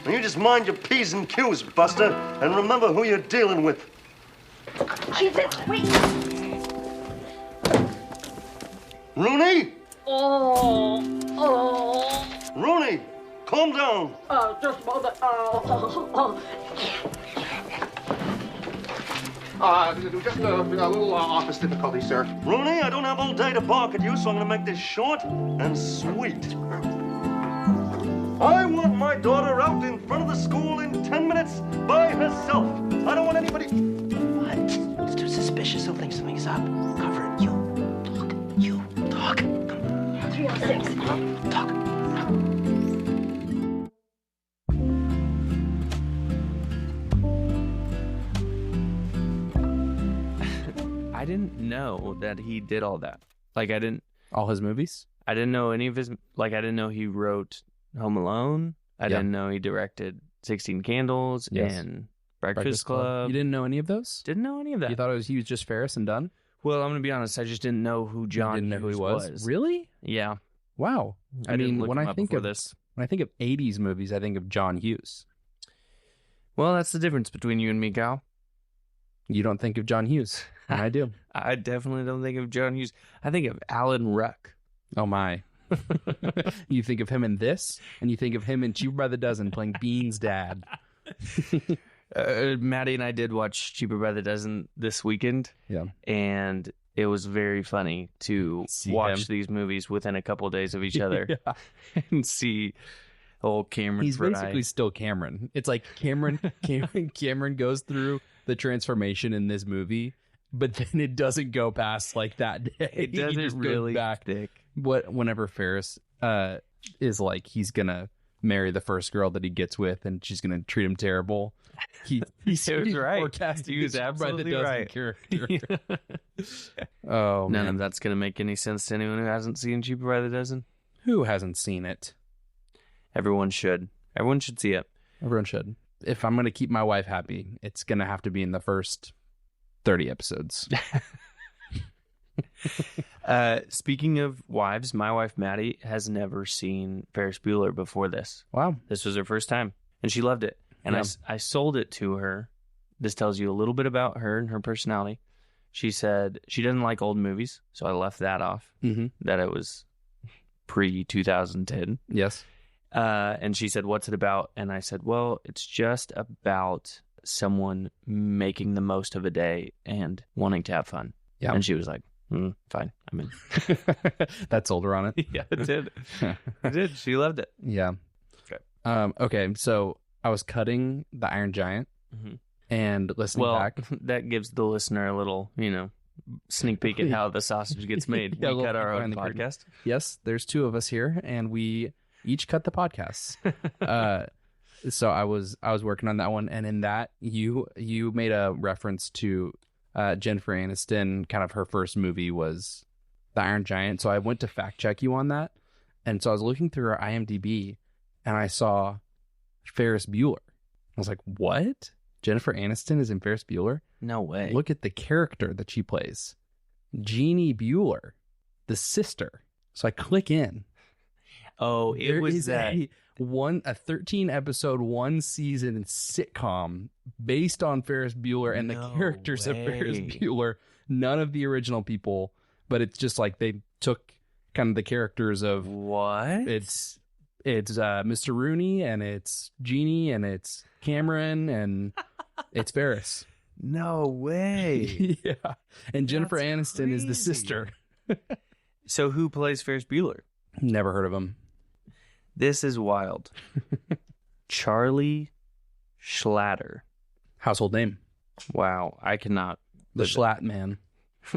And you just mind your P's and Q's, Buster, and remember who you're dealing with. Jesus, wait. Rooney? Oh. Rooney, calm down. Just a moment. Just a little office difficulty, sir. Rooney, I don't have all day to bark at you, so I'm gonna make this short and sweet. I want my daughter out in front of the school in 10 minutes by herself. I don't want anybody... What? It's too suspicious. He'll think something's up. Cover it. You talk. 306. Talk. I didn't know that he did all that. Like, All his movies? I didn't know any of his, like, I didn't know he wrote Home Alone. I didn't know he directed 16 Candles and Breakfast Club. You didn't know any of those? Didn't know any of that. You thought he was just Ferris and done? Well, I'm going to be honest. I just didn't know who John You didn't know who he was? Really? Yeah. Wow. I mean, when I think of this. When I think of 80s movies, I think of John Hughes. Well, that's the difference between you and me, Cal. You don't think of John Hughes. And I do. I definitely don't think of John Hughes. I think of Alan Ruck. Oh, my. You think of him in this, and you think of him in Cheaper by the Dozen playing Bean's dad. Maddie and I did watch Cheaper by the Dozen this weekend. Yeah. And it was very funny to watch these movies within a couple of days of each other and see old Cameron. He's Fry. basically still Cameron. It's like Cameron goes through the transformation in this movie, but then it doesn't go past like that day. It doesn't really stick. Whenever Ferris is like he's gonna marry the first girl that he gets with, and she's gonna treat him terrible. He's right. forecasting. He was absolutely right. Character. Oh, None man. of that's gonna make any sense to anyone who hasn't seen Cheaper by the Dozen. Who hasn't seen it? Everyone should. Everyone should see it. Everyone should. If I'm gonna keep my wife happy, it's gonna have to be in the first 30 episodes. Speaking of wives, my wife Maddie has never seen Ferris Bueller before this. Wow. This was her first time, and she loved it. And I sold it to her. This tells you a little bit about her and her personality. She said she doesn't like old movies, so I left that off, that it was pre-2010. Yes. And she said, "What's it about?" And I said, "Well, it's just about someone making the most of a day and wanting to have fun." Yeah. And she was like, fine, I'm in. That sold her on it. Yeah, it did. It did. She loved it. Yeah. Okay. Okay, so I was cutting the Iron Giant and listening back. That gives the listener a little, sneak peek at how the sausage gets made. Yeah, We cut our behind own the curtain. podcast. Yes, there's two of us here, and we each cut the podcasts. So I was working on that one, and in that you made a reference to Jennifer Aniston. Kind of her first movie was The Iron Giant. So I went to fact check you on that, and so I was looking through her IMDb, and I saw Ferris Bueller. I was like, "What? Jennifer Aniston is in Ferris Bueller? No way." Look at the character that she plays, Jeannie Bueller, the sister." So I click in. Oh, it There was is that. a 13 episode, 1 season sitcom based on Ferris Bueller and the No characters of Ferris way. Bueller. None of the original people, but it's just like they took kind of the characters of What? it's Mr. Rooney, and it's Jeannie, and it's Cameron, and it's Ferris. No way. Yeah, and Jennifer That's Aniston is the crazy. sister. So who plays Ferris Bueller? Never heard of him. This is wild. Charlie Schlatter. Household name. Wow, I cannot. The Schlatt man.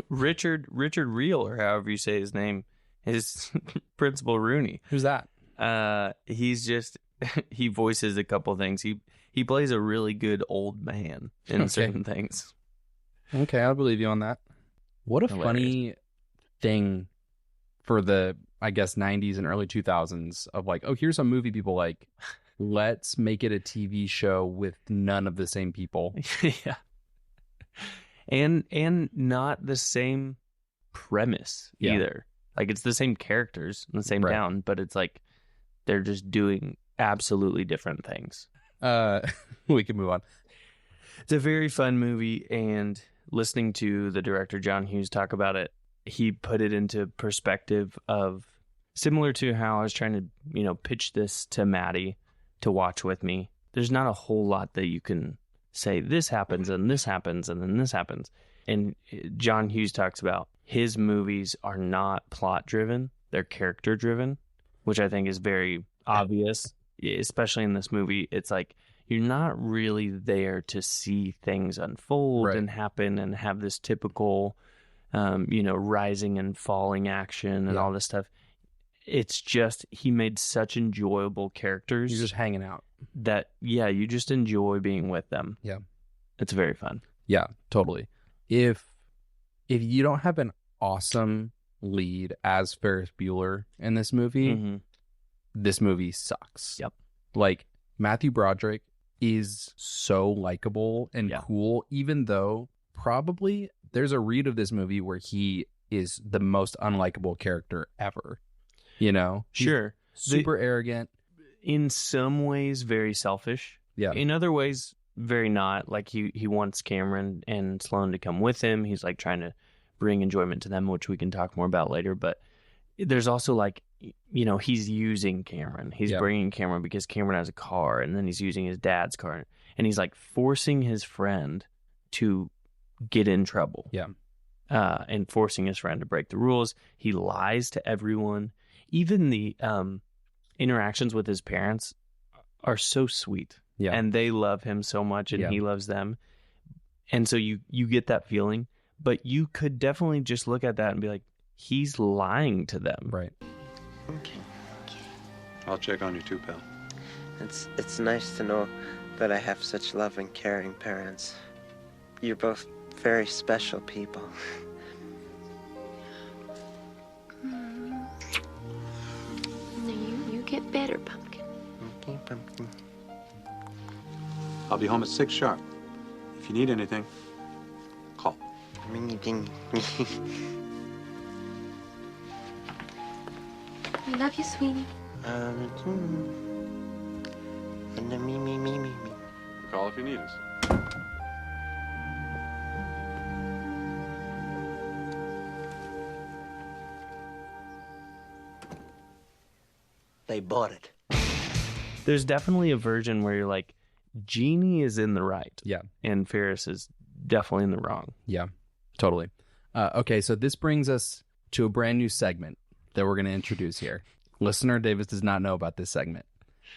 Richard Reel, or however you say his name, is Principal Rooney. Who's that? He's just he voices a couple things. He plays a really good old man in certain things. Okay, I'll believe you on that. What a Hilarious. funny thing for the, I guess, 90s and early 2000s of like, oh, here's a movie people like. Let's make it a TV show with none of the same people. Yeah. And not the same premise either. Like, it's the same characters in the same Right. town, but it's like they're just doing absolutely different things. We can move on. It's a very fun movie, and listening to the director John Hughes talk about it, he put it into perspective of similar to how I was trying to, pitch this to Maddie to watch with me. There's not a whole lot that you can say this happens and this happens and then this happens. And John Hughes talks about his movies are not plot driven, they're character driven, which I think is very obvious, especially in this movie. It's like you're not really there to see things unfold and happen and have this typical, rising and falling action and all this stuff. It's just he made such enjoyable characters. You're just hanging out. That, you just enjoy being with them. Yeah. It's very fun. Yeah, totally. If you don't have an awesome lead as Ferris Bueller in this movie, this movie sucks. Yep. Like, Matthew Broderick is so likable and cool, even though probably there's a read of this movie where he is the most unlikable character ever. Sure. Super arrogant. In some ways, very selfish. Yeah. In other ways, very not. Like he wants Cameron and Sloane to come with him. He's like trying to bring enjoyment to them, which we can talk more about later. But there's also like, he's using Cameron. He's bringing Cameron because Cameron has a car, and then he's using his dad's car, and he's like forcing his friend to get in trouble. Yeah. And forcing his friend to break the rules. He lies to everyone. Even the interactions with his parents are so sweet. Yeah. And they love him so much, and he loves them. And so you get that feeling, but you could definitely just look at that and be like, he's lying to them. Right. Okay. I'll check on you too, pal. It's nice to know that I have such loving, caring parents. You're both very special people. You get better, Pumpkin. Okay, Pumpkin. I'll be home at 6 sharp. If you need anything, call. Anything. We love you, sweetie. And then me. Call if you need us. They bought it. There's definitely a version where you're like, Jeannie is in the right. Yeah. And Ferris is definitely in the wrong. Yeah, totally. Okay, so this brings us to a brand new segment that we're going to introduce here. Listener Davis does not know about this segment.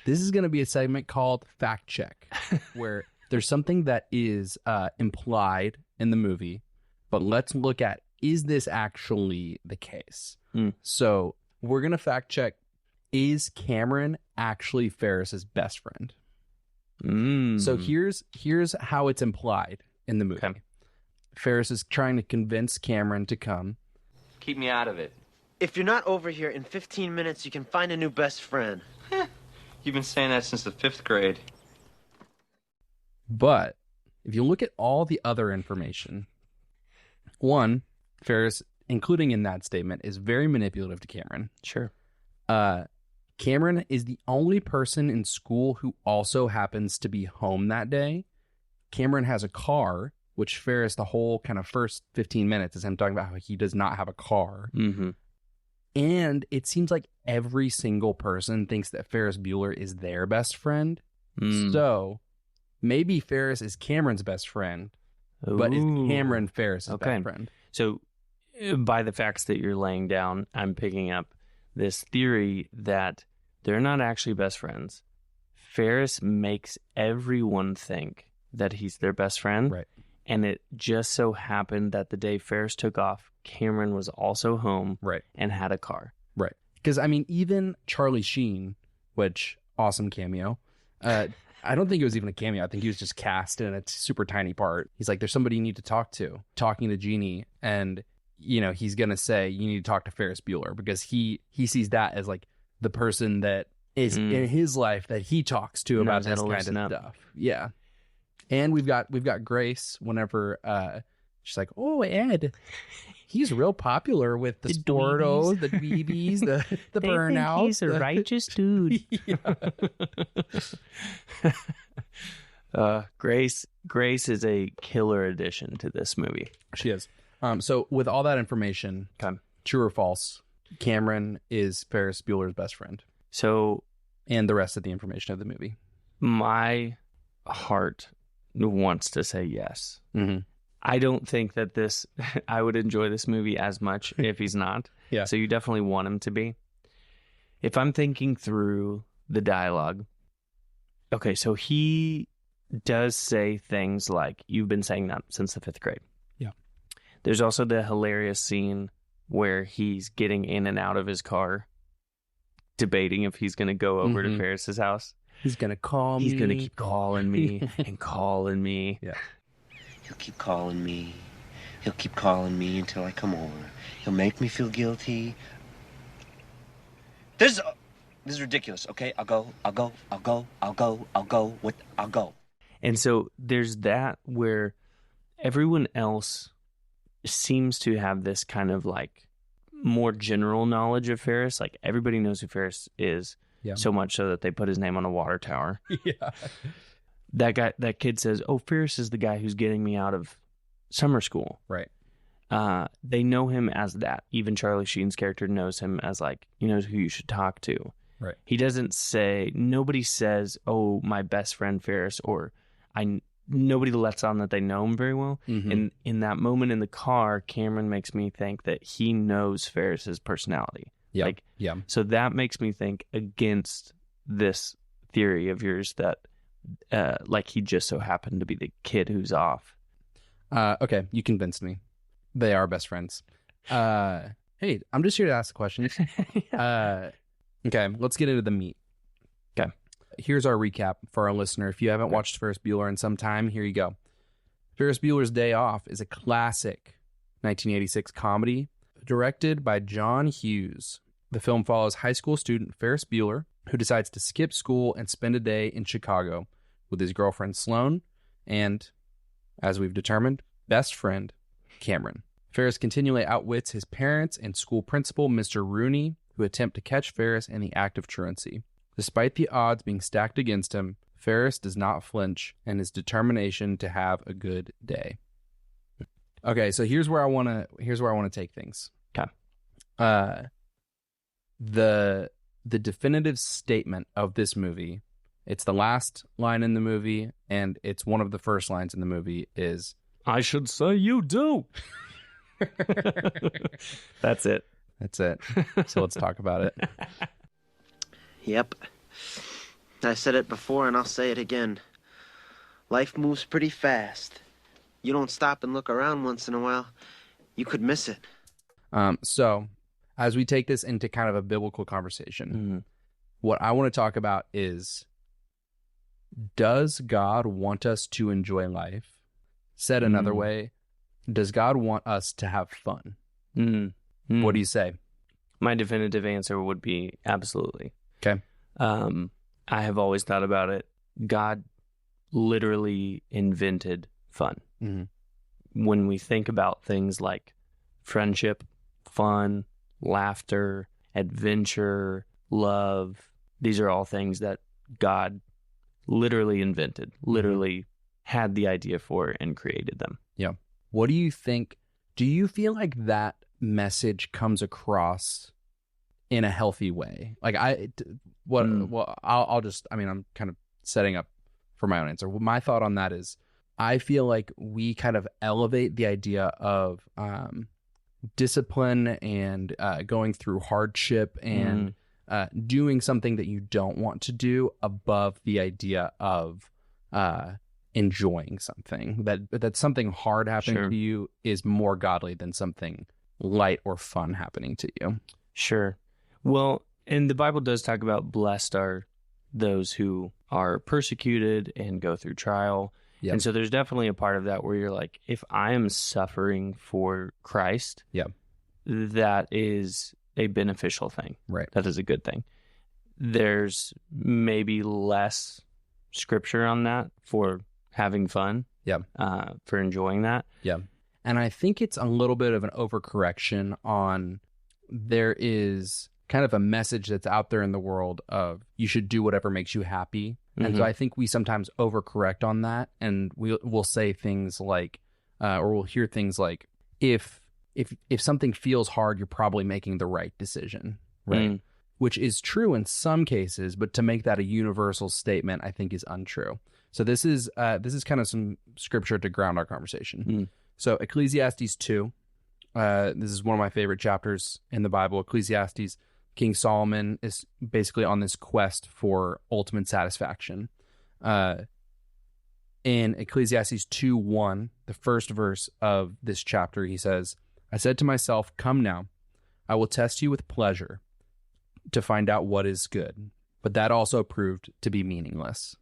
This is going to be a segment called Fact Check, where there's something that is implied in the movie, but let's look at, is this actually the case? So we're going to fact check, is Cameron actually Ferris's best friend? So here's how it's implied in the movie. Okay. Ferris is trying to convince Cameron to come. Keep me out of it. If you're not over here in 15 minutes, you can find a new best friend. You've been saying that since the 5th grade. But if you look at all the other information, one, Ferris, including in that statement, is very manipulative to Cameron. Sure. Cameron is the only person in school who also happens to be home that day. Cameron has a car, which Ferris, the whole kind of first 15 minutes is him talking about how he does not have a car. Mm-hmm. And it seems like every single person thinks that Ferris Bueller is their best friend. So maybe Ferris is Cameron's best friend, but is Cameron Ferris's best friend? So by the facts that you're laying down, I'm picking up this theory that they're not actually best friends. Ferris makes everyone think that he's their best friend. Right. And it just so happened that the day Ferris took off, Cameron was also home and had a car. Right. Because, I mean, even Charlie Sheen, which, awesome cameo. I don't think it was even a cameo. I think he was just cast in a super tiny part. He's like, there's somebody you need to talk to. Talking to Jeannie, and, you know, he's going to say, you need to talk to Ferris Bueller, because he sees that as, like, the person that is in his life that he talks to about this kind of stuff. Yeah. And we've got Grace whenever she's like, oh, Ed. he's real popular with the Sportos, the BBs, the Burnouts. He's a righteous dude. Grace is a killer addition to this movie. She is. So with all that information, true or false, Cameron is Ferris Bueller's best friend. So, and the rest of the information of the movie. My heart wants to say yes. Mm-hmm. I don't think that I would enjoy this movie as much if he's not. Yeah. So you definitely want him to be. If I'm thinking through the dialogue, okay, so he does say things like, you've been saying that since the 5th grade. Yeah. There's also the hilarious scene where he's getting in and out of his car, debating if he's going to go over to Ferris's house. He's going to call me. He's going to keep calling me and calling me. Yeah. He'll keep calling me. He'll keep calling me until I come over. He'll make me feel guilty. This is ridiculous, okay? I'll go. And so there's that where everyone else seems to have this kind of like more general knowledge of Ferris. Like everybody knows who Ferris is, so much so that they put his name on a water tower. Yeah. That kid says, "Oh, Ferris is the guy who's getting me out of summer school." Right. They know him as that. Even Charlie Sheen's character knows him as like, he knows who you should talk to. Right. He doesn't say, nobody says, "Oh, my best friend Ferris," or nobody lets on that they know him very well. Mm-hmm. And in that moment in the car, Cameron makes me think that he knows Ferris's personality. Yeah. So that makes me think against this theory of yours that like he just so happened to be the kid who's off. Okay, you convinced me. They are best friends. Hey, I'm just here to ask questions. Okay, let's get into the meat. Okay. Here's our recap for our listener. If you haven't watched Ferris Bueller in some time, here you go. Ferris Bueller's Day Off is a classic 1986 comedy directed by John Hughes. The film follows high school student Ferris Bueller, who decides to skip school and spend a day in Chicago with his girlfriend Sloane and, as we've determined, best friend Cameron. Ferris continually outwits his parents and school principal, Mr. Rooney, who attempt to catch Ferris in the act of truancy. Despite the odds being stacked against him, Ferris does not flinch in his determination to have a good day. Okay, so here's where I want to take things. Okay. The definitive statement of this movie, it's the last line in the movie, and it's one of the first lines in the movie, is, "I should say you do." That's it. That's it. So let's talk about it. Yep. I said it before and I'll say it again. Life moves pretty fast. You don't stop and look around once in a while, you could miss it. So as we take this into kind of a biblical conversation, what I want to talk about is, does God want us to enjoy life? Said another way, does God want us to have fun? What do you say? My definitive answer would be absolutely. Okay. I have always thought about it. God literally invented fun. When we think about things like friendship, fun, laughter, adventure, love, these are all things that God literally invented, literally had the idea for and created them. Yeah. What do you think? Do you feel like that message comes across in a healthy way? Like I'm kind of setting up for my own answer. My thought on that is, I feel like we kind of elevate the idea of discipline and going through hardship and doing something that you don't want to do above the idea of enjoying something. That something hard happening to you is more godly than something light or fun happening to you. Sure. Well, and the Bible does talk about blessed are those who are persecuted and go through trial. Yep. And so there's definitely a part of that where you're like, if I am suffering for Christ, that is a beneficial thing. Right. That is a good thing. There's maybe less scripture on that for having fun. Yeah. For enjoying that. Yeah. And I think it's a little bit of an overcorrection on there is kind of a message that's out there in the world of you should do whatever makes you happy. And so I think we sometimes overcorrect on that, and we'll say things like, or we'll hear things like, if something feels hard, you're probably making the right decision, right? Which is true in some cases, but to make that a universal statement, I think is untrue. So this is kind of some scripture to ground our conversation. So Ecclesiastes 2, this is one of my favorite chapters in the Bible. Ecclesiastes, King Solomon is basically on this quest for ultimate satisfaction. In Ecclesiastes 2:1, the first verse of this chapter, he says, I said to myself, come now, I will test you with pleasure to find out what is good. But that also proved to be meaningless.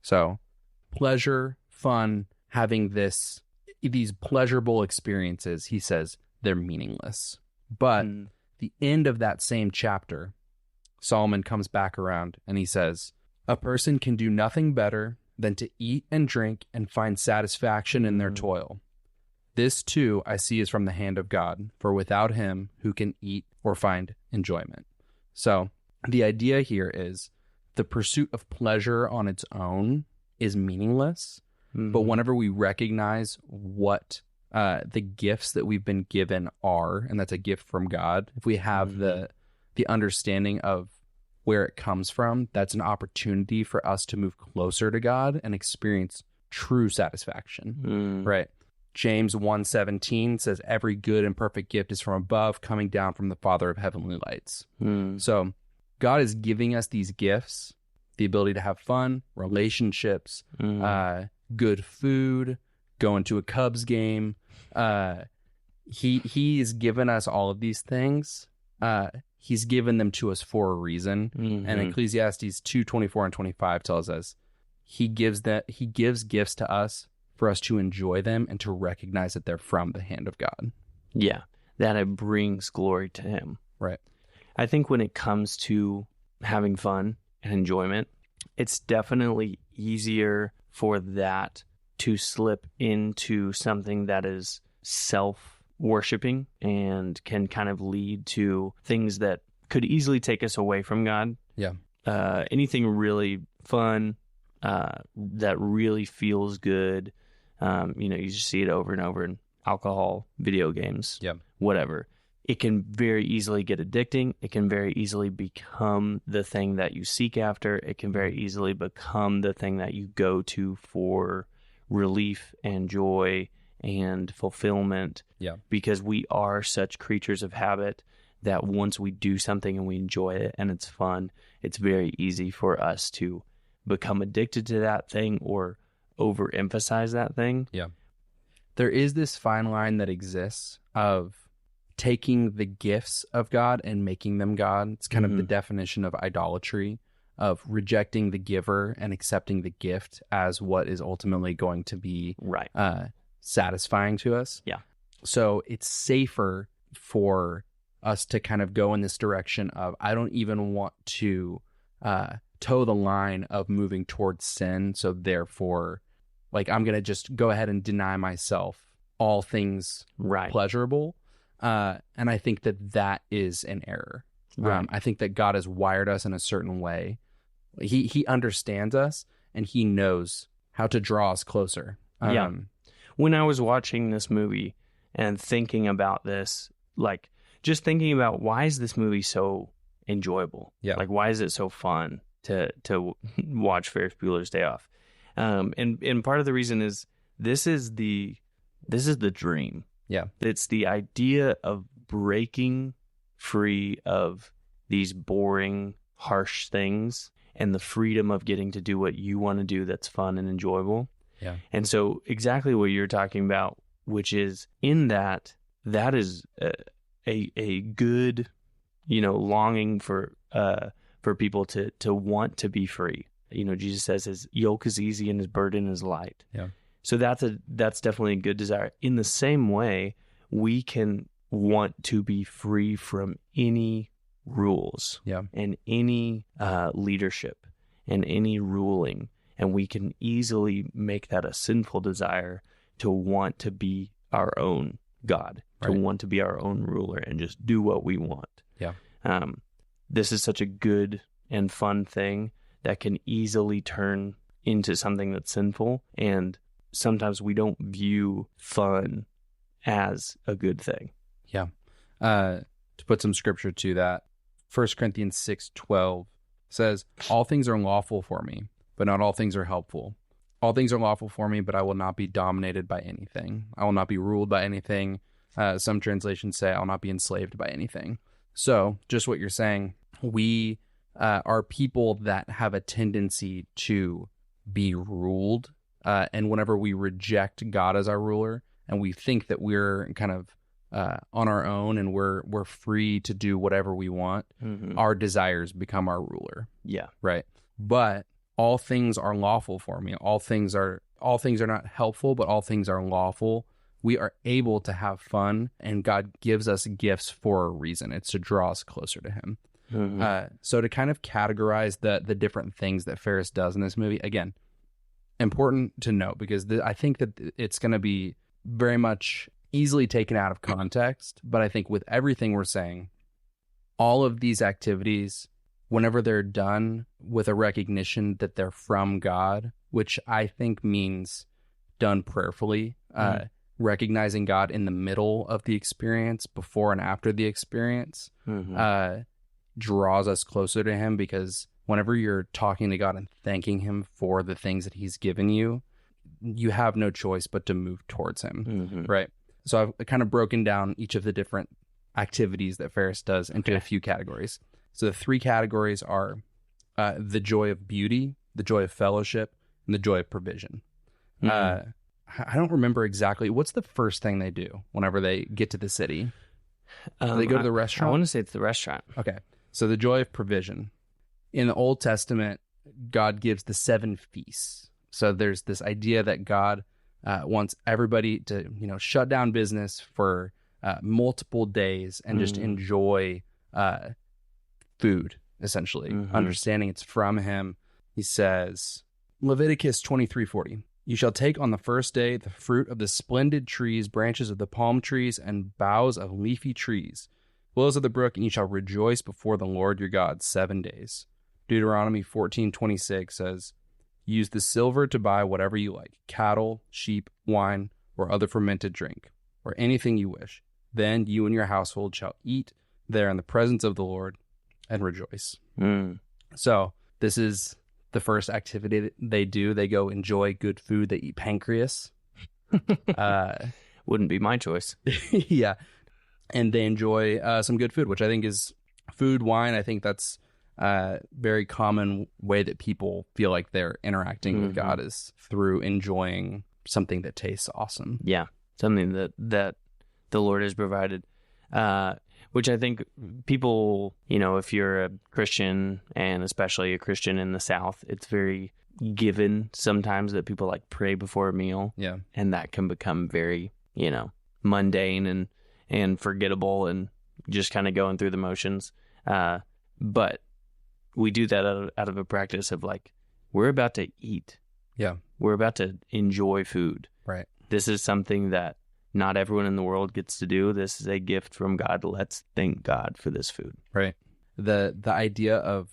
So pleasure, fun, having these pleasurable experiences, he says, they're meaningless. But the end of that same chapter, Solomon comes back around and he says, a person can do nothing better than to eat and drink and find satisfaction in their toil. This too I see is from the hand of God, for without him who can eat or find enjoyment. So the idea here is the pursuit of pleasure on its own is meaningless, but whenever we recognize what the gifts that we've been given are, and that's a gift from God, if we have the understanding of where it comes from, that's an opportunity for us to move closer to God and experience true satisfaction, right? James 1:17 says, every good and perfect gift is from above, coming down from the Father of heavenly lights. So God is giving us these gifts, the ability to have fun, relationships, good food, going to a Cubs game. He has given us all of these things. He's given them to us for a reason. And Ecclesiastes 2:24 and 25 tells us he gives gifts to us for us to enjoy them and to recognize that they're from the hand of God. Yeah, that it brings glory to him. Right. I think when it comes to having fun and enjoyment, it's definitely easier for that to slip into something that is self-worshiping and can kind of lead to things that could easily take us away from God. Yeah. Anything really fun, that really feels good. You just see it over and over in alcohol, video games, whatever. It can very easily get addicting. It can very easily become the thing that you seek after. It can very easily become the thing that you go to for relief and joy and fulfillment. Yeah. Because we are such creatures of habit that once we do something and we enjoy it and it's fun, it's very easy for us to become addicted to that thing or overemphasize that thing. Yeah. There is this fine line that exists of taking the gifts of God and making them God. It's kind of the definition of idolatry, of rejecting the giver and accepting the gift as what is ultimately going to be satisfying to us. Yeah. So it's safer for us to kind of go in this direction of, I don't even want to toe the line of moving towards sin. So therefore, like, I'm going to just go ahead and deny myself all things pleasurable. And I think that is an error. I think that God has wired us in a certain way. He understands us and he knows how to draw us closer. When I was watching this movie and thinking about this, like just thinking about why is this movie so enjoyable? Like, why is it so fun to watch Ferris Bueller's Day Off? And part of the reason is this is the dream. Yeah. It's the idea of breaking free of these boring, harsh things and the freedom of getting to do what you want to do that's fun and enjoyable. Yeah. And so exactly what you're talking about, which is in that is a good, longing for people to want to be free. Jesus says his yoke is easy and his burden is light. Yeah. So that's definitely a good desire. In the same way, we can want to be free from any rules and any leadership and any ruling. And we can easily make that a sinful desire to want to be our own God, to want to be our own ruler and just do what we want. Yeah. This is such a good and fun thing that can easily turn into something that's sinful. And sometimes we don't view fun as a good thing. Yeah. To put some scripture to that, 1 Corinthians 6:12 says, all things are lawful for me, but not all things are helpful. All things are lawful for me, but I will not be dominated by anything. I will not be ruled by anything. Some translations say I will not be enslaved by anything. So just what you're saying, we are people that have a tendency to be ruled. And whenever we reject God as our ruler and we think that we're kind of on our own and we're free to do whatever we want, our desires become our ruler. Yeah. Right. But all things are lawful for me. All things are not helpful, but all things are lawful. We are able to have fun, and God gives us gifts for a reason. It's to draw us closer to him. So to kind of categorize the different things that Ferris does in this movie, again, important to note, because I think that it's going to be very much easily taken out of context. But I think with everything we're saying, all of these activities, whenever they're done with a recognition that they're from God, which I think means done prayerfully, recognizing God in the middle of the experience, before and after the experience, draws us closer to him, because whenever you're talking to God and thanking him for the things that he's given you, you have no choice but to move towards him, right? So I've kind of broken down each of the different activities that Ferris does into a few categories. So the 3 categories are the joy of beauty, the joy of fellowship, and the joy of provision. I don't remember exactly. What's the first thing they do whenever they get to the city? They go to the restaurant? I want to say it's the restaurant. Okay. So the joy of provision. In the Old Testament, God gives the 7 feasts. So there's this idea that God wants everybody to, shut down business for multiple days and just enjoy food, essentially, understanding it's from him. He says, Leviticus 23:40, you shall take on the first day the fruit of the splendid trees, branches of the palm trees, and boughs of leafy trees, willows of the brook, and you shall rejoice before the Lord your God 7 days. Deuteronomy 14:26 says, use the silver to buy whatever you like, cattle, sheep, wine, or other fermented drink, or anything you wish. Then you and your household shall eat there in the presence of the Lord and rejoice. So this is the first activity that they do. They go enjoy good food. They eat pancreas. Wouldn't be my choice. Yeah. And they enjoy some good food, which I think is food, wine. I think that's a very common way that people feel like they're interacting with God, is through enjoying something that tastes awesome. Yeah. Something that the Lord has provided. Which I think people, if you're a Christian, and especially a Christian in the South, it's very given sometimes that people pray before a meal. Yeah. And that can become very, mundane and forgettable and just kind of going through the motions. But we do that out of a practice of we're about to eat. Yeah. We're about to enjoy food. Right. This is something that not everyone in the world gets to do. This is a gift from God. Let's thank God for this food. Right. The idea of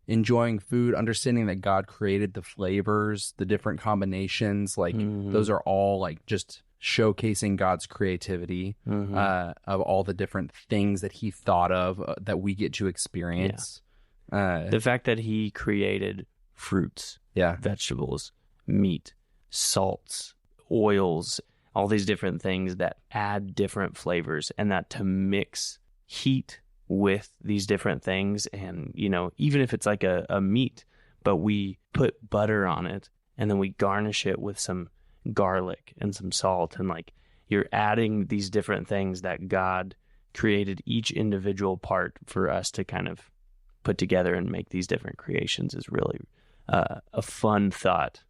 enjoying food, understanding that God created the flavors, the different combinations, those are all just showcasing God's creativity of all the different things that he thought of that we get to experience. Yeah. The fact that he created fruits, vegetables, meat, salts, oils, all these different things that add different flavors, and that to mix heat with these different things. And, even if it's a meat, but we put butter on it and then we garnish it with some garlic and some salt, and you're adding these different things that God created each individual part for us to kind of put together and make these different creations, is really a fun thought.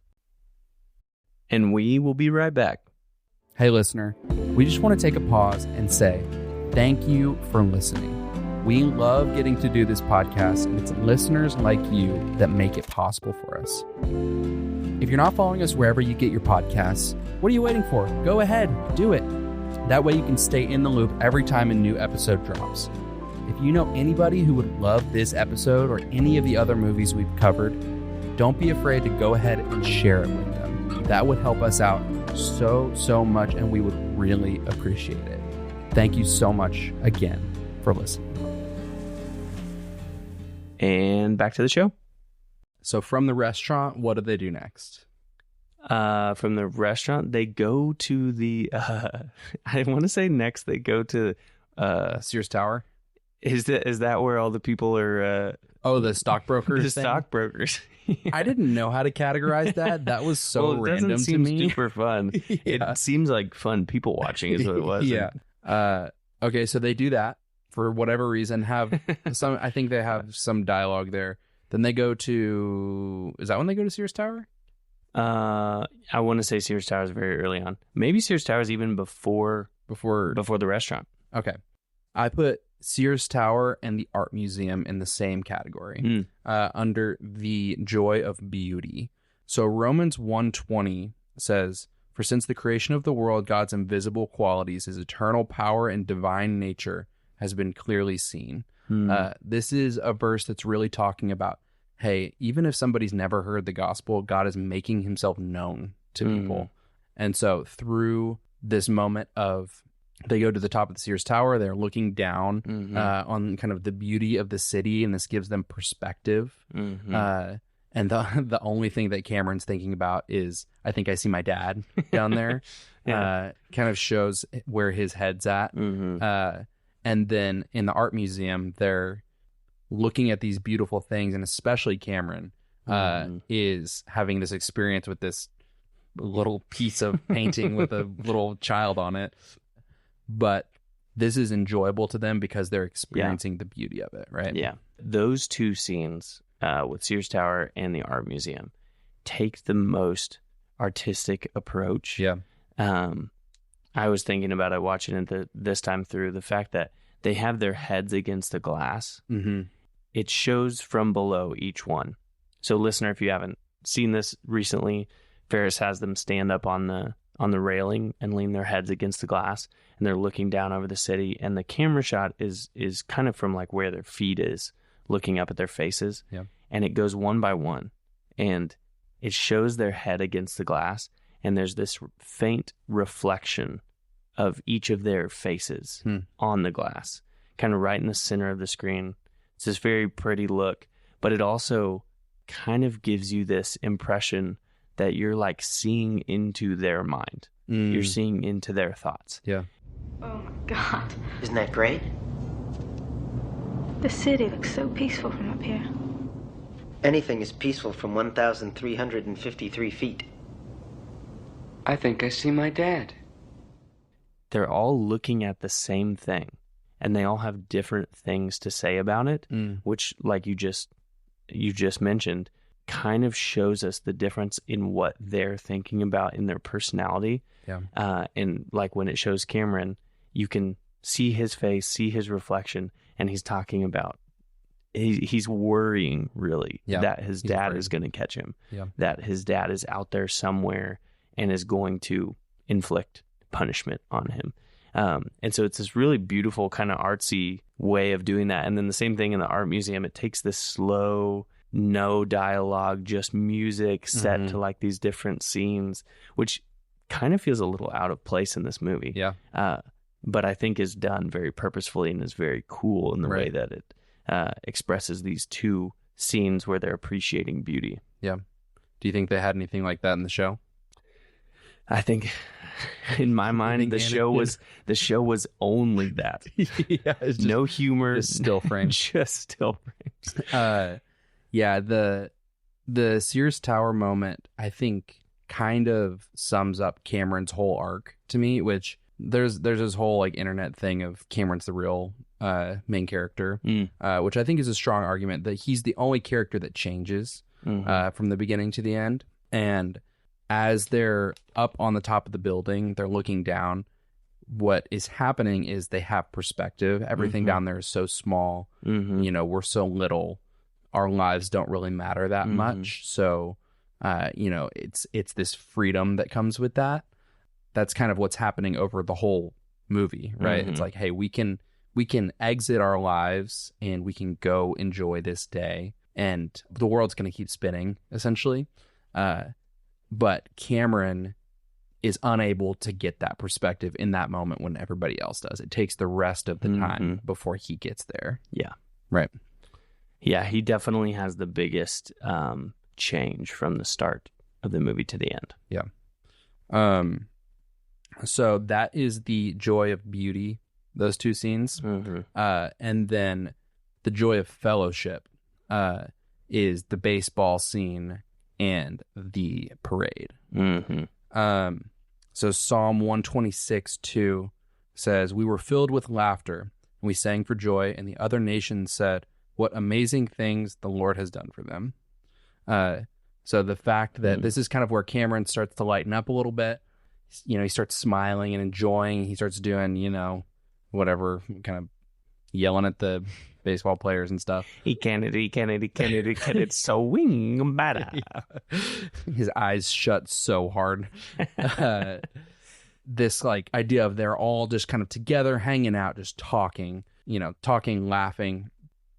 And we will be right back. Hey, listener, we just want to take a pause and say thank you for listening. We love getting to do this podcast, and it's listeners like you that make it possible for us. If you're not following us wherever you get your podcasts, what are you waiting for? Go ahead, do it. That way you can stay in the loop every time a new episode drops. If you know anybody who would love this episode or any of the other movies we've covered, don't be afraid to go ahead and share it with them. That would help us out so much, and we would really appreciate it. Thank you so much again for listening. And back to the show. So from the restaurant, what do they do next? From the restaurant, they go to the, I want to say next, they go to Sears Tower. Is that where all the people are? The stockbrokers. The stockbrokers. I didn't know how to categorize that. That was so well, random doesn't to seem me. Super fun. Yeah. It seems like fun people watching is what it was. Yeah. Okay, so they do that for whatever reason. Have some. I think they have some dialogue there. Then they go to. Is that when they go to Sears Tower? I want to say Sears Tower is very early on. Maybe Sears Tower is even before the restaurant. Okay, I put Sears Tower and the Art Museum in the same category under the joy of beauty. So Romans 1:20 says, "For since the creation of the world, God's invisible qualities, his eternal power and divine nature has been clearly seen." This is a verse that's really talking about, hey, even if somebody's never heard the gospel, God is making himself known to people. And so through this moment of, they go to the top of the Sears Tower, they're looking down on kind of the beauty of the city, and this gives them perspective. And the only thing that Cameron's thinking about is, I think I see my dad down there. Kind of shows where his head's at. And then in the art museum, they're looking at these beautiful things, and especially Cameron is having this experience with this little piece of painting with a little child on it. But this is enjoyable to them because they're experiencing the beauty of it, right? Yeah. Those two scenes with Sears Tower and the art museum take the most artistic approach. Yeah. I was thinking about it watching it this time through, the fact that they have their heads against the glass. It shows from below each one. So listener, if you haven't seen this recently, Ferris has them stand up on the railing and lean their heads against the glass, and they're looking down over the city, and the camera shot is kind of from like where their feet is, looking up at their faces. And it goes one by one, and it shows their head against the glass, and there's this faint reflection of each of their faces on the glass, kind of right in the center of the screen. It's this very pretty look, but it also kind of gives you this impression that you're like seeing into their mind. You're seeing into their thoughts. Yeah. Oh my God. Isn't that great? The city looks so peaceful from up here. Anything is peaceful from 1,353 feet. I think I see my dad. They're all looking at the same thing, and they all have different things to say about it, which, like you just mentioned, kind of shows us the difference in what they're thinking about in their personality. And like when it shows Cameron, you can see his face, see his reflection, and he's talking about, he's worrying really that his dad is going to catch him, that his dad is out there somewhere and is going to inflict punishment on him. And so it's this really beautiful kind of artsy way of doing that. And then the same thing in the art museum, it takes this slow, no dialogue, just music set to like these different scenes, which kind of feels a little out of place in this movie. But I think is done very purposefully and is very cool in the way that it expresses these two scenes where they're appreciating beauty. Do you think they had anything like that in the show? I think in my mind, the show was only that. Just, no humor, just still frames. Just still frames. The Sears Tower moment, I think, kind of sums up Cameron's whole arc to me, which there's this whole like internet thing of Cameron's the real main character, which I think is a strong argument that he's the only character that changes from the beginning to the end. And as they're up on the top of the building, they're looking down. What is happening is they have perspective. Everything down there is so small. You know, we're so little. Our lives don't really matter that much. So, you know, it's this freedom that comes with that. That's kind of what's happening over the whole movie, right? It's like, hey, we can exit our lives and we can go enjoy this day, and the world's going to keep spinning, essentially. But Cameron is unable to get that perspective in that moment when everybody else does. It takes the rest of the time before he gets there. Yeah. Right. Yeah, he definitely has the biggest change from the start of the movie to the end. Yeah. So that is the joy of beauty, those two scenes. And then the joy of fellowship is the baseball scene and the parade. So Psalm 126:2 says, "We were filled with laughter, and we sang for joy, and the other nations said, 'What amazing things the Lord has done for them.'" So the fact that this is kind of where Cameron starts to lighten up a little bit. You know, he starts smiling and enjoying. He starts doing, you know, whatever, kind of yelling at the baseball players and stuff. He can it swing better. His eyes shut so hard. This like idea of they're all just kind of together, hanging out, just talking, laughing.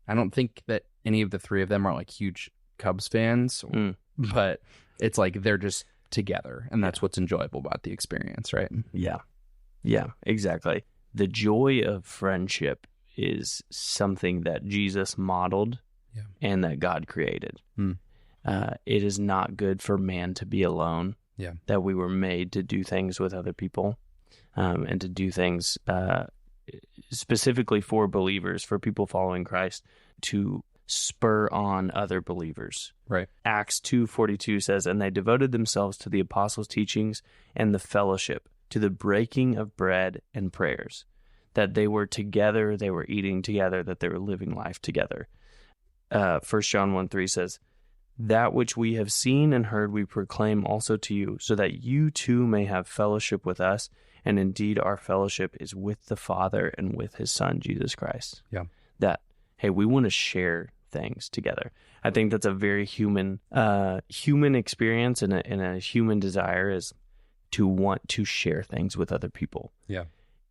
I don't think that any of the three of them are like huge Cubs fans, but it's like they're just together, and that's what's enjoyable about the experience, right? Yeah, exactly. The joy of friendship is something that Jesus modeled and that God created. It is not good for man to be alone. That we were made to do things with other people, and to do things specifically for believers, for people following Christ, to spur on other believers. Right. Acts 2:42 says, "And they devoted themselves to the apostles' teachings and the fellowship, to the breaking of bread and prayers." That they were together, they were eating together, that they were living life together. 1 John 1:3 says, "That which we have seen and heard we proclaim also to you, so that you too may have fellowship with us. And indeed our fellowship is with the Father and with his Son, Jesus Christ." Yeah. That, hey, we want to share things together. I think that's a very human experience, and a human desire is to want to share things with other people. Yeah.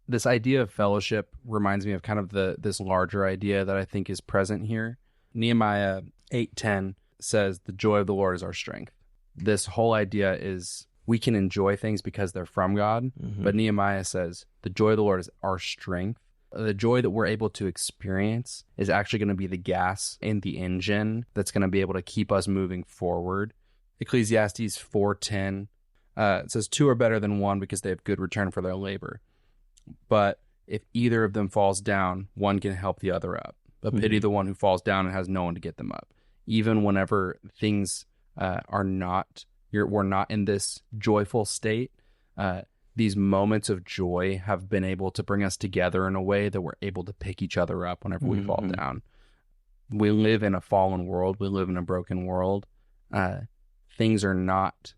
This idea of fellowship reminds me of kind of this larger idea that I think is present here. Nehemiah 8:10 says, "The joy of the Lord is our strength." This whole idea is we can enjoy things because they're from God, but Nehemiah says, the joy of the Lord is our strength. The joy that we're able to experience is actually going to be the gas in the engine that's going to be able to keep us moving forward. Ecclesiastes 4:10 it says, "Two are better than one because they have good return for their labor. But if either of them falls down, one can help the other up. But pity the one who falls down and has no one to get them up." Even whenever things we're not in this joyful state, these moments of joy have been able to bring us together in a way that we're able to pick each other up whenever we fall down. We live in a fallen world. We live in a broken world. Things are not,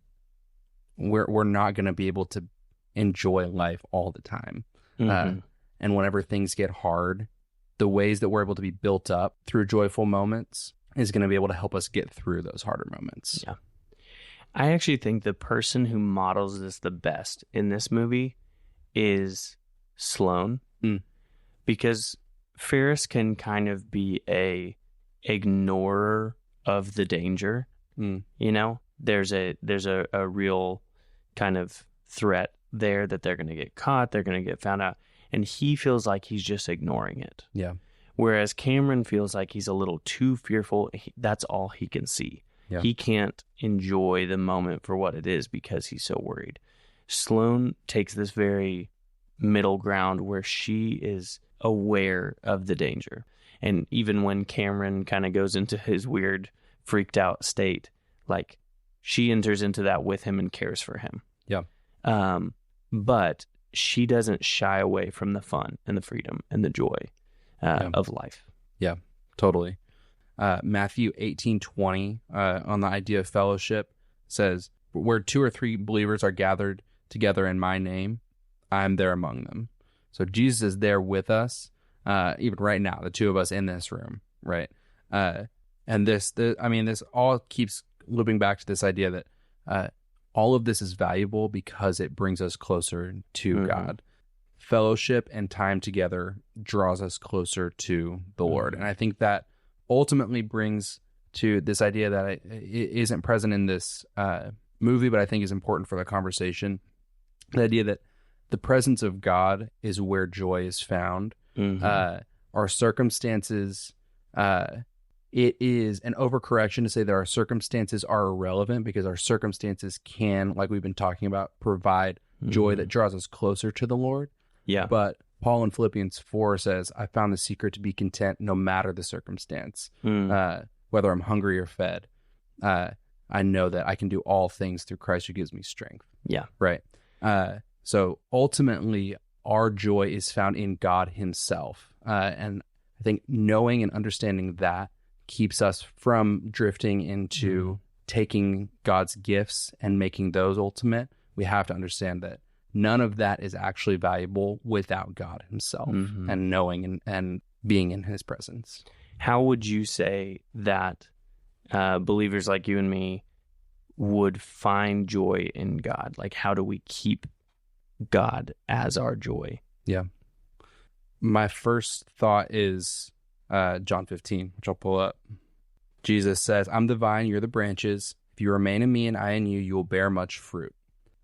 we're not going to be able to enjoy life all the time. And whenever things get hard, the ways that we're able to be built up through joyful moments is going to be able to help us get through those harder moments. Yeah. I actually think the person who models this the best in this movie is Sloane, because Ferris can kind of be a ignorer of the danger. You know, there's a real kind of threat there that they're going to get caught, they're going to get found out, and he feels like he's just ignoring it. Yeah. Whereas Cameron feels like he's a little too fearful. That's all he can see. Yeah. He can't enjoy the moment for what it is because he's so worried. Sloane takes this very middle ground where she is aware of the danger. And even when Cameron kind of goes into his weird, freaked out state, like she enters into that with him and cares for him. Yeah. But she doesn't shy away from the fun and the freedom and the joy of life. Yeah, totally. Matthew 18:20 on the idea of fellowship says, "Where 2 or 3 believers are gathered together in my name, I'm there among them." So Jesus is there with us, even right now, the two of us in this room, right? And this all keeps looping back to this idea that all of this is valuable because it brings us closer to God. fellowship and time together draws us closer to the Lord. And I think that ultimately brings to this idea that it isn't present in this movie, but I think is important for the conversation. The idea that the presence of God is where joy is found. Our circumstances, it is an overcorrection to say that our circumstances are irrelevant, because our circumstances can, like we've been talking about, provide joy that draws us closer to the Lord. Yeah. But Paul in Philippians 4 says, I found the secret to be content no matter the circumstance. Whether I'm hungry or fed, I know that I can do all things through Christ who gives me strength. Yeah. Right. So ultimately, our joy is found in God himself. And I think knowing and understanding that keeps us from drifting into taking God's gifts and making those ultimate. We have to understand that none of that is actually valuable without God himself and knowing and being in his presence. How would you say that believers like you and me would find joy in God? Like, how do we keep God as our joy? Yeah. My first thought is John 15, which I'll pull up. Jesus says, I'm the vine, you're the branches. If you remain in me and I in you, you will bear much fruit.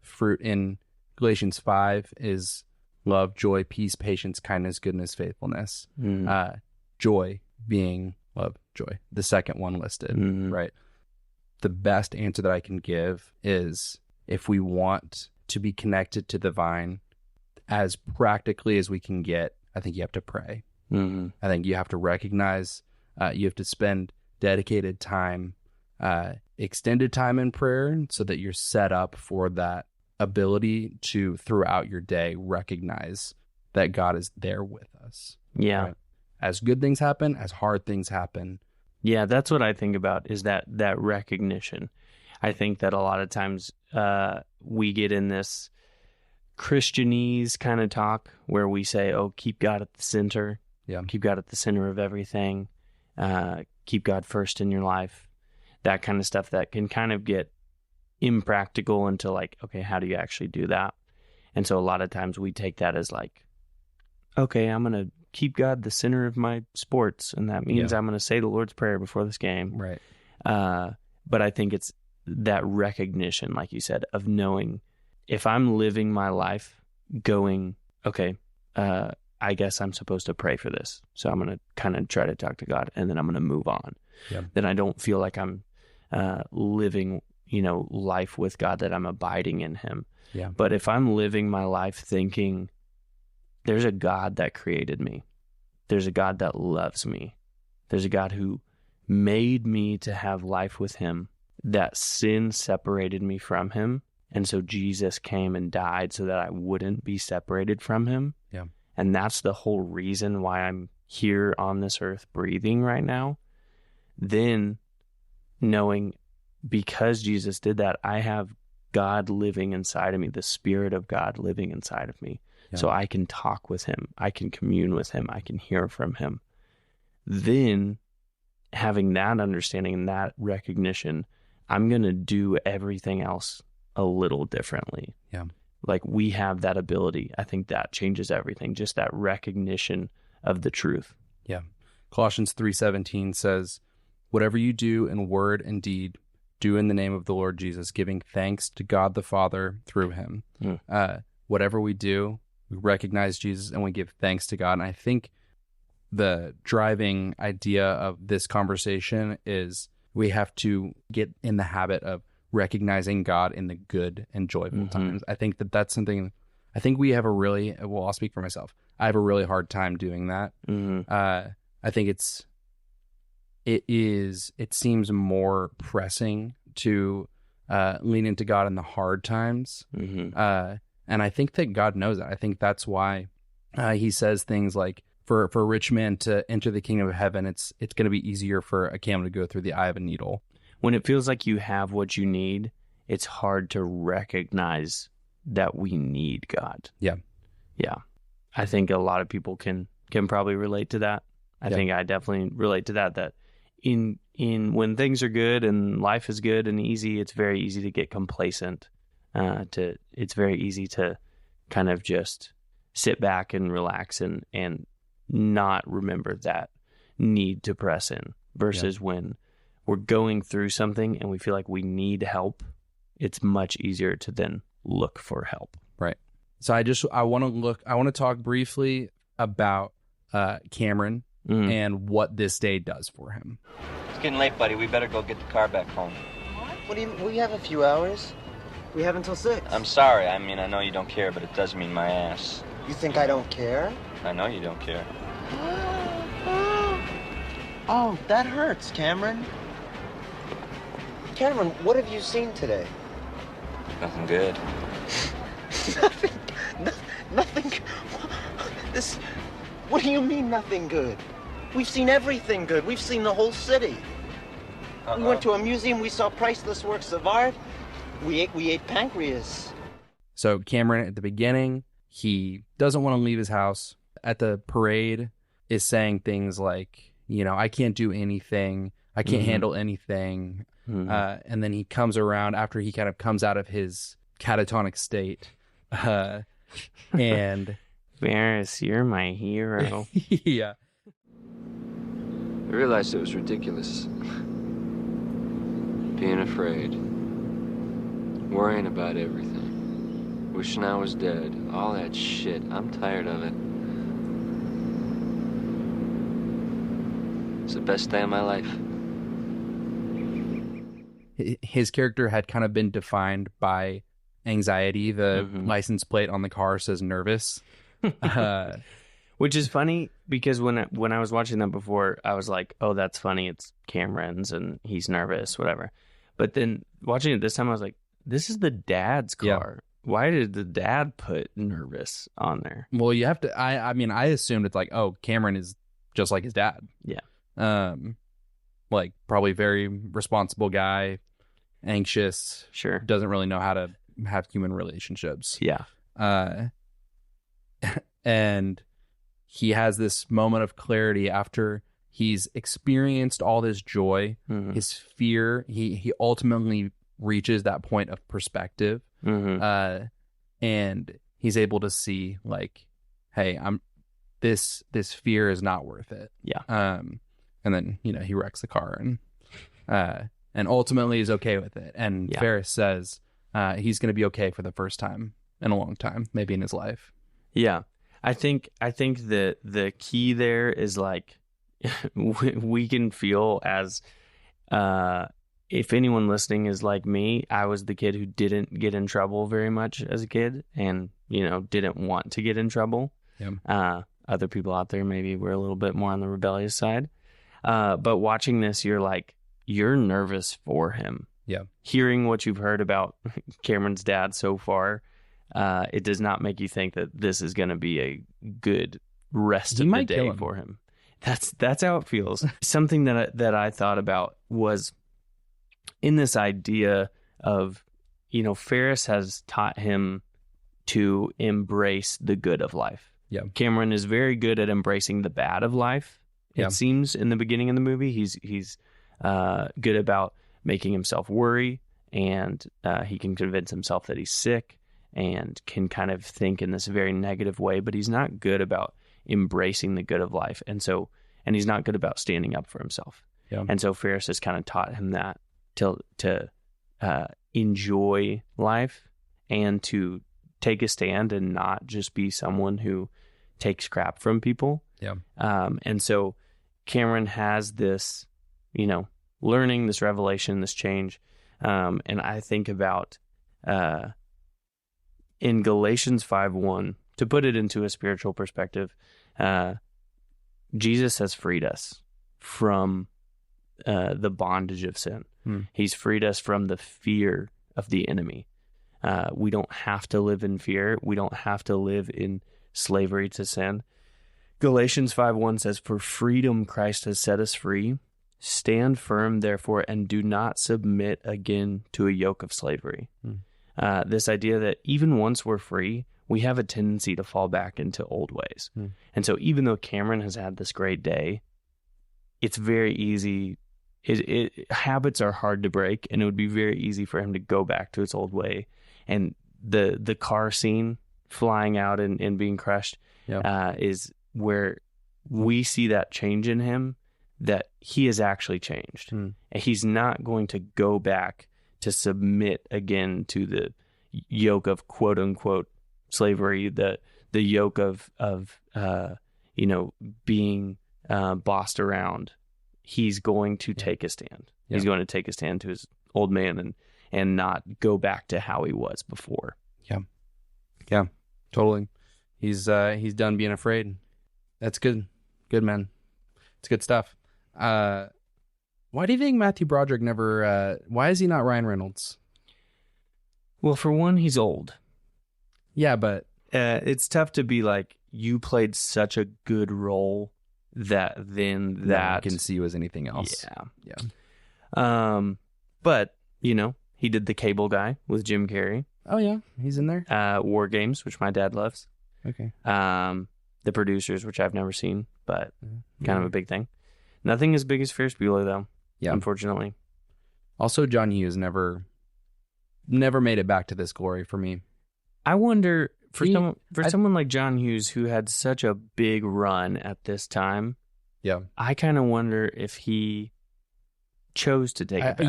Fruit in Galatians 5 is love, joy, peace, patience, kindness, goodness, faithfulness. Joy being love, joy, the second one listed, right? The best answer that I can give is, if we want to be connected to the vine as practically as we can get, I think you have to pray. I think you have to recognize, you have to spend dedicated time, extended time in prayer, so that you're set up for that ability to, throughout your day, recognize that God is there with us. Yeah. Right? As good things happen, as hard things happen. Yeah, that's what I think about, is that recognition. I think that a lot of times we get in this Christianese kind of talk where we say, oh, keep God at the center. Yeah. Keep God at the center of everything. Keep God first in your life. That kind of stuff that can kind of get impractical into like, okay, how do you actually do that? And so a lot of times we take that as like, okay, I'm going to keep God the center of my sports, and that means I'm going to say the Lord's Prayer before this game. Right. But I think it's that recognition, like you said, of knowing if I'm living my life going, okay, I guess I'm supposed to pray for this. So I'm going to kind of try to talk to God, and then I'm going to move on. Yeah. Then I don't feel like I'm living, life with God, that I'm abiding in him. Yeah. But if I'm living my life thinking, there's a God that created me, there's a God that loves me, there's a God who made me to have life with him, that sin separated me from him, and so Jesus came and died so that I wouldn't be separated from him. Yeah. And that's the whole reason why I'm here on this earth breathing right now. Then knowing, because Jesus did that, I have God living inside of me, the Spirit of God living inside of me. Yeah. So I can talk with him, I can commune with him, I can hear from him. Then having that understanding and that recognition, I'm going to do everything else a little differently. Yeah. Like, we have that ability. I think that changes everything, just that recognition of the truth. Yeah. Colossians 3:17 says, whatever you do in word and deed, do in the name of the Lord Jesus, giving thanks to God the Father through him. Whatever we do, we recognize Jesus and we give thanks to God. And I think the driving idea of this conversation is we have to get in the habit of recognizing God in the good and joyful times. I think that that's something, I think we have a really, well, I'll speak for myself. I have a really hard time doing that. I think it seems more pressing to lean into God in the hard times. And I think that God knows that. I think that's why he says things like, for a rich man to enter the kingdom of heaven, it's going to be easier for a camel to go through the eye of a needle. When it feels like you have what you need, it's hard to recognize that we need God. Yeah. Yeah. I think a lot of people can probably relate to that. I think I definitely relate to that in when things are good and life is good and easy, it's very easy to get complacent. It's very easy to kind of just sit back and relax and not remember that need to press in versus when we're going through something and we feel like we need help, it's much easier to then look for help. Right. So I want to talk briefly about Cameron and what this day does for him. It's getting late, buddy. We better go get the car back home. What do you? We have a few hours. We have until 6. I'm sorry. I mean, I know you don't care, but it does mean my ass. You think I don't care? I know you don't care. Oh, that hurts, Cameron. Cameron, what have you seen today? Nothing good. Nothing. This. What do you mean, nothing good? We've seen everything good. We've seen the whole city. We went to a museum. We saw priceless works of art. We ate pancreas. So Cameron, at the beginning, he doesn't want to leave his house. At the parade, is saying things like, I can't do anything. I can't handle anything. And then he comes around after he kind of comes out of his catatonic state. And Ferris, you're my hero. Yeah. I realized it was ridiculous. Being afraid. Worrying about everything. Wishing I was dead. All that shit. I'm tired of it. It's the best day of my life. His character had kind of been defined by anxiety. The license plate on the car says nervous. Which is funny because when I was watching that before, I was like, oh, that's funny. It's Cameron's and he's nervous, whatever. But then watching it this time, I was like, this is the dad's car. Yeah. Why did the dad put nervous on there? Well, you have to, I assumed it's like, oh, Cameron is just like his dad. Yeah. Like probably very responsible guy, anxious. Sure. Doesn't really know how to have human relationships. Yeah. And he has this moment of clarity after he's experienced all this joy, his fear. He ultimately reaches that point of perspective, and he's able to see like, hey, this fear is not worth it. Yeah. And then he wrecks the car and ultimately is okay with it. And Ferris says he's going to be okay for the first time in a long time, maybe in his life. Yeah. I think the key there is like we can feel as if anyone listening is like me, I was the kid who didn't get in trouble very much as a kid and didn't want to get in trouble. Yeah. Other people out there maybe were a little bit more on the rebellious side. But watching this, you're nervous for him. Yeah. Hearing what you've heard about Cameron's dad so far, it does not make you think that this is going to be a good rest of the day for him. That's how it feels. Something that I thought about was in this idea of, Ferris has taught him to embrace the good of life. Yeah. Cameron is very good at embracing the bad of life. It seems in the beginning of the movie, he's good about making himself worry, and he can convince himself that he's sick and can kind of think in this very negative way, but he's not good about embracing the good of life. And he's not good about standing up for himself. Yeah. And so Ferris has kind of taught him that to enjoy life and to take a stand and not just be someone who takes crap from people. Yeah. And so Cameron has this, learning, this revelation, this change. And I think about in Galatians 5:1, to put it into a spiritual perspective, Jesus has freed us from the bondage of sin. He's freed us from the fear of the enemy. We don't have to live in fear. We don't have to live in slavery to sin. Galatians 5:1 says, "For freedom Christ has set us free. Stand firm, therefore, and do not submit again to a yoke of slavery." This idea that even once we're free, we have a tendency to fall back into old ways. And so even though Cameron has had this great day, it's very easy. Habits are hard to break, and it would be very easy for him to go back to his old way. And the car scene flying out and being crushed, is where we see that change in him, that he has actually changed. And he's not going to go back to submit again to the yoke of quote unquote slavery, the yoke of being bossed around. He's going to take a stand. He's going to take a stand to his old man and not go back to how he was before. Yeah, totally. He's done being afraid. That's good. Good, man. It's good stuff. Why do you think Matthew Broderick never... why is he not Ryan Reynolds? Well, for one, he's old. Yeah, but... it's tough to be like, you played such a good role that then that... No one can see you as anything else. Yeah. But, he did The Cable Guy with Jim Carrey. Oh, yeah. He's in there. War Games, which my dad loves. Okay. The Producers, which I've never seen, but kind of a big thing. Nothing as big as Ferris Bueller, though. Yeah. Unfortunately. Also, John Hughes never made it back to this glory for me. I wonder, someone like John Hughes, who had such a big run at this time, I kind of wonder if he chose to take it back.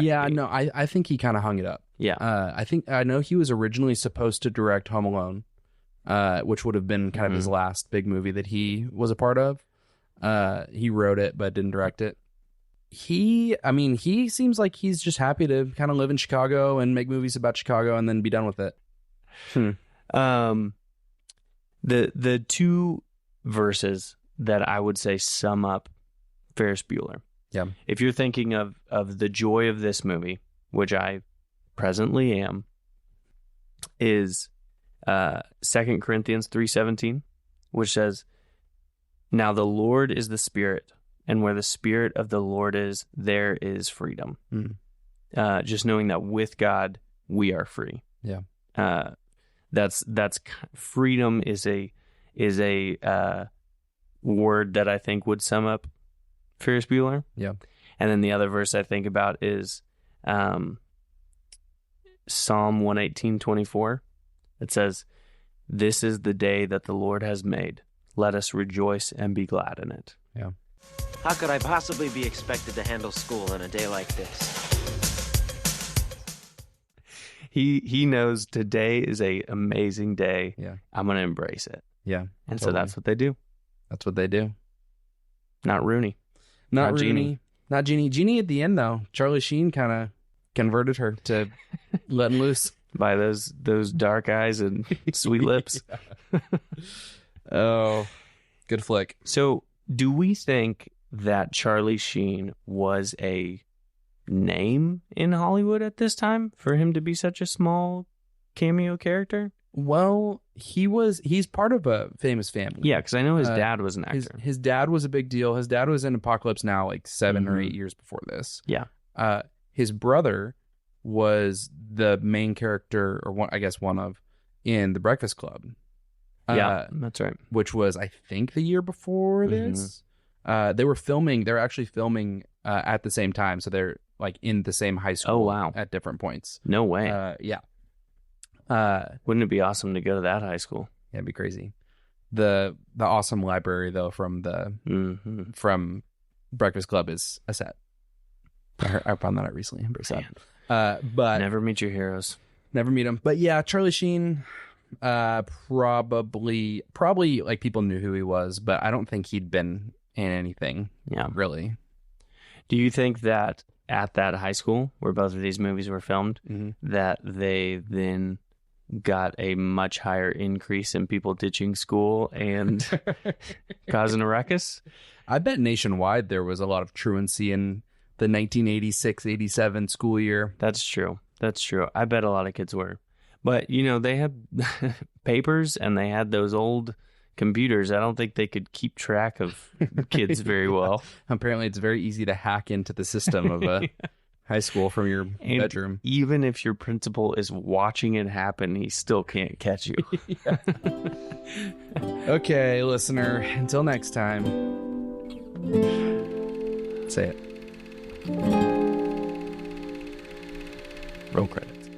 I think he kind of hung it up. Yeah. I know he was originally supposed to direct Home Alone, which would have been kind of his last big movie that he was a part of. He wrote it, but didn't direct it. He seems like he's just happy to kind of live in Chicago and make movies about Chicago and then be done with it. The two verses that I would say sum up Ferris Bueller. Yeah. If you're thinking of the joy of this movie, which I presently am, is 2 Corinthians 3:17, which says, "Now the Lord is the Spirit, and where the Spirit of the Lord is, there is freedom." Just knowing that with God we are free. Yeah. That's freedom is a word that I think would sum up Ferris Bueller. Yeah. And then the other verse I think about is Psalm 118:24. It says, "This is the day that the Lord has made. Let us rejoice and be glad in it." Yeah. How could I possibly be expected to handle school on a day like this? He knows today is a amazing day. Yeah. I'm going to embrace it. Yeah. And so that's what they do. That's what they do. Not Rooney. Not Rooney. Jeannie. Not Jeannie. Jeannie at the end, though. Charlie Sheen kind of converted her to letting loose. By those dark eyes and sweet lips. Oh, good flick. So do we think that Charlie Sheen was a name in Hollywood at this time for him to be such a small cameo character? Well, he's part of a famous family. Yeah, because I know his dad was an actor. His dad was a big deal. His dad was in Apocalypse Now like 7 or 8 years before this. Yeah. His brother was the main character, or one of, in The Breakfast Club. Yeah, that's right. Which was, I think, the year before this. They were actually filming at the same time, so they're like in the same high school. Oh, wow. At different points. No way. Yeah. Wouldn't it be awesome to go to that high school? Yeah, it'd be crazy. The awesome library though from from Breakfast Club is a set. I found that out recently. I'm very sad. But never meet your heroes. Never meet them. But yeah, Charlie Sheen, probably like people knew who he was, but I don't think he'd been in anything. Yeah, really. Do you think that at that high school where both of these movies were filmed, that they then got a much higher increase in people ditching school and causing a ruckus? I bet nationwide there was a lot of truancy in the 1986-87 school year. That's true. I bet a lot of kids were. But, they had papers and they had those old computers. I don't think they could keep track of kids very well. Apparently, it's very easy to hack into the system of a high school from your bedroom. Even if your principal is watching it happen, he still can't catch you. Okay, listener, until next time. Say it. Roll credits.